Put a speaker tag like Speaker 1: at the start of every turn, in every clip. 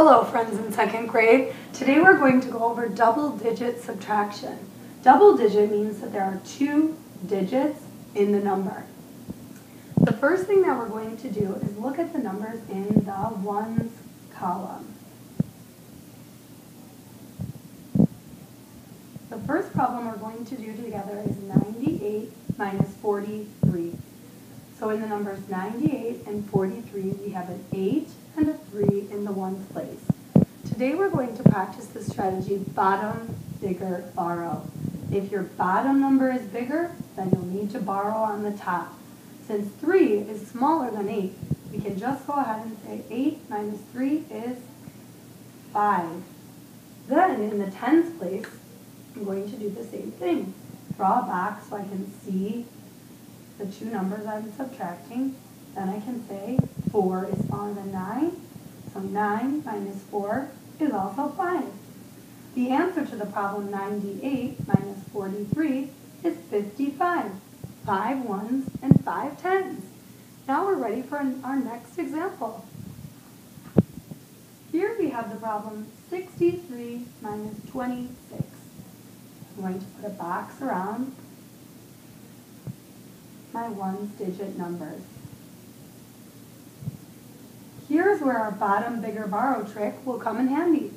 Speaker 1: Hello friends in second grade. Today we're going to go over double-digit subtraction. Double-digit means that there are two digits in the number. The first thing that we're going to do is look at the numbers in the ones column. The first problem we're going to do together is 98 minus 43. So in the numbers 98 and 43, we have an 8 and a 3 in the ones place. Today we're going to practice the strategy bottom, bigger, borrow. If your bottom number is bigger, then you'll need to borrow on the top. Since 3 is smaller than 8, we can just go ahead and say 8 minus 3 is 5. Then in the tens place, I'm going to do the same thing. Draw a box so I can see the two numbers I'm subtracting. Then I can say 4 is smaller than 9, so 9 minus 4 is also 5. The answer to the problem 98 minus 43 is 55. 5 ones and 5 tens. Now we're ready for our next example. Here we have the problem 63 minus 26. I'm going to put a box around my ones digit numbers. Here's where our bottom, bigger, borrow trick will come in handy.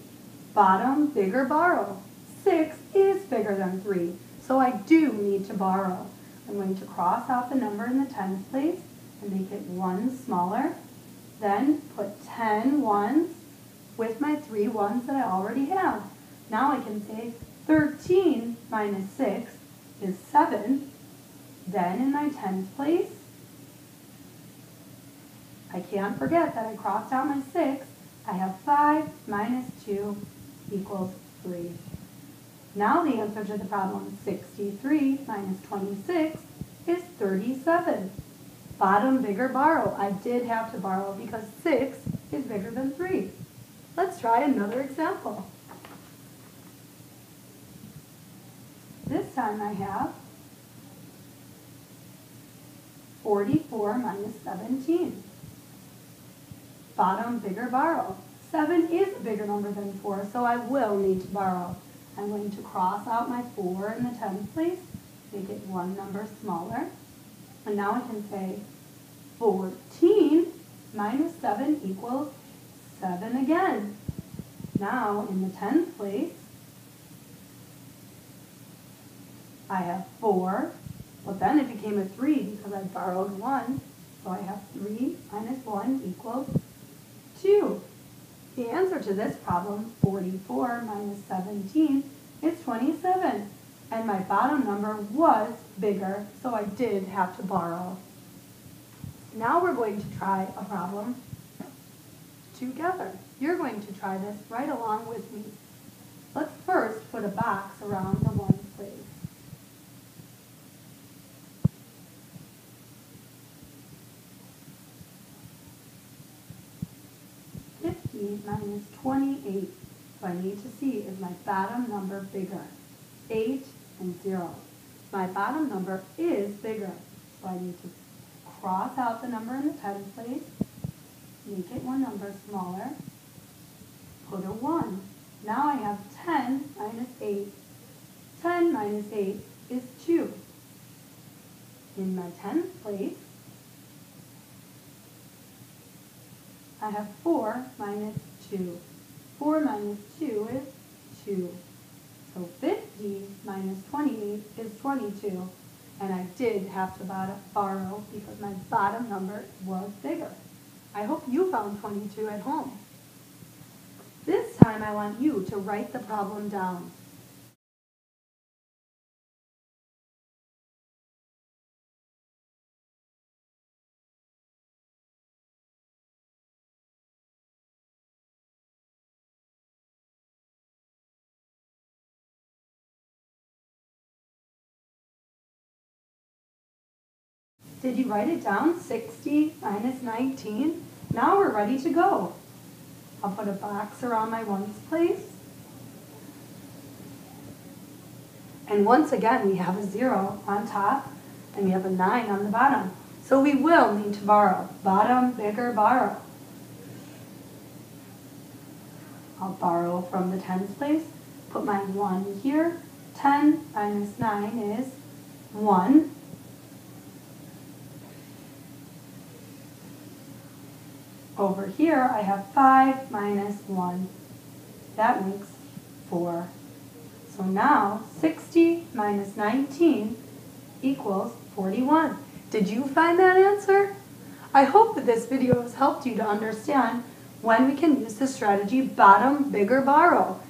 Speaker 1: Bottom, bigger, borrow. 6 is bigger than 3, so I do need to borrow. I'm going to cross out the number in the tens place and make it 1 smaller. Then put 10 ones with my 3 ones that I already have. Now I can say 13 minus 6 is 7. Then in my tens place, I can't forget that I crossed out my 6. I have 5 minus 2 equals 3. Now the answer to the problem 63 minus 26 is 37. Bottom, bigger, borrow. I did have to borrow because 6 is bigger than 3. Let's try another example. This time I have 44 minus 17. Bottom, bigger, borrow. 7 is a bigger number than 4, so I will need to borrow. I'm going to cross out my 4 in the tens place, make it 1 number smaller. And now I can say 14 minus 7 equals 7 again. Now in the tens place, I have 4. Well, then it became a 3 because I borrowed 1. So I have 3 minus 1 equals 2. The answer to this problem, 44 minus 17, is 27. And my bottom number was bigger, so I did have to borrow. Now we're going to try a problem together. You're going to try this right along with me. Let's first put a box around the ones place. 50 minus 28. So I need to see, is my bottom number bigger? 8 and 0. My bottom number is bigger. So I need to cross out the number in the tens place, make it 1 number smaller, put a 1. Now I have 10 minus 8. 10 minus 8 is 2. In my tens place, I have 4 minus 2. 4 minus 2 is 2. So 50 minus 28 is 22. And I did have to borrow because my bottom number was bigger. I hope you found 22 at home. This time I want you to write the problem down. Did you write it down? 60 minus 19? Now we're ready to go. I'll put a box around my ones place. And once again, we have a 0 on top, and we have a 9 on the bottom. So we will need to borrow. Bottom, bigger, borrow. I'll borrow from the tens place, put my 1 here. 10 minus 9 is 1. Over here, I have 5 minus 1. That makes 4. So now 60 minus 19 equals 41. Did you find that answer? I hope that this video has helped you to understand when we can use the strategy bottom, bigger, borrow.